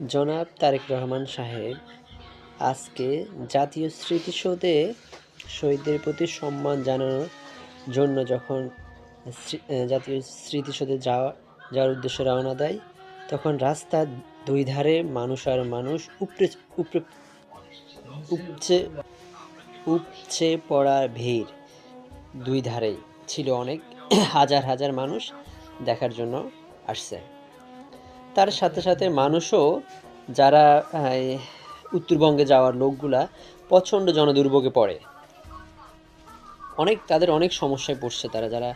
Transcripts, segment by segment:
জনাব তারেক রহমান সাহেব আজকে জাতীয় স্মৃতিসৌধে শহীদদের প্রতি সম্মান জানানোর জন্য যখন জাতীয় স্মৃতিসৌধে যাওয়ার উদ্দেশ্যে রওনা দেয়, তখন রাস্তার দুই ধারে মানুষ আর মানুষ উপচে উপচে পড়া ভিড়। দুই ধারেই ছিল অনেক হাজার হাজার মানুষ দেখার জন্য আসছে। তার সাথে সাথে মানুষও যারা উত্তরবঙ্গে যাওয়ার লোকগুলা প্রচণ্ড জনদুর্ভোগে পড়ে। তাদের অনেক সমস্যায় পড়ছে। তারা যারা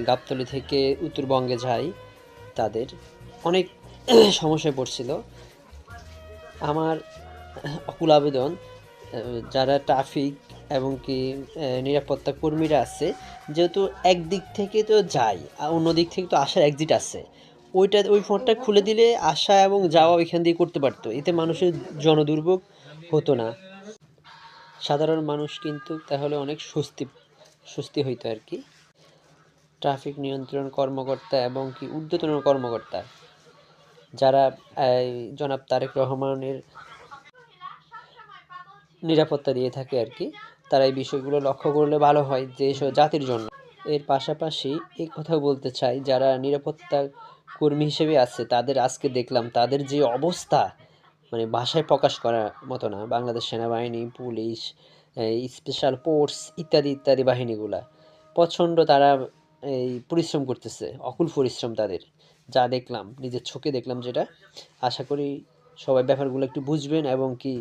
গাবতলী থেকে উত্তরবঙ্গে যায় তাদের অনেক সমস্যায় পড়ছিল। আমার অকুল আবেদন, যারা ট্রাফিক এবং কি নিরাপত্তা কর্মীরা আছে, যেহেতু একদিক থেকে তো যায় আর অন্য দিক থেকে তো আসার এক্সিট আছে, ওই পথটা খুলে দিলে আসা এবং যাওয়া ওইখান দিয়ে করতে পারতো। এতে মানুষের জনদুর্ভোগ হতো না। সাধারণ মানুষ কিন্তু তাহলে অনেক স্বস্তি হইতো আর কি। ট্রাফিক নিয়ন্ত্রণ কর্মকর্তা এবং কি ঊর্ধ্বতন কর্মকর্তা যারা জনাব তারেক রহমানের নিরাপত্তা দিয়ে থাকে আর কি, তারা এই বিষয়গুলো লক্ষ্য করলে ভালো হয় দেশ ও জাতির জন্য। এর পাশাপাশি এই কথাও বলতে চাই, যারা নিরাপত্তা কর্মী হিসেবে আছে তাদের আজকে দেখলাম তাদের যে অবস্থা, মানে ভাষায় প্রকাশ করার মতো না। বাংলাদেশ সেনাবাহিনী, পুলিশ, স্পেশাল ফোর্স ইত্যাদি ইত্যাদি বাহিনীগুলা প্রচণ্ড তারা এই পরিশ্রম করতেছে, অকুল পরিশ্রম তাদের। যা দেখলাম, নিজের চোখে দেখলাম যেটা। আশা করি সবাই ব্যাপারগুলো একটু বুঝবেন এবং কি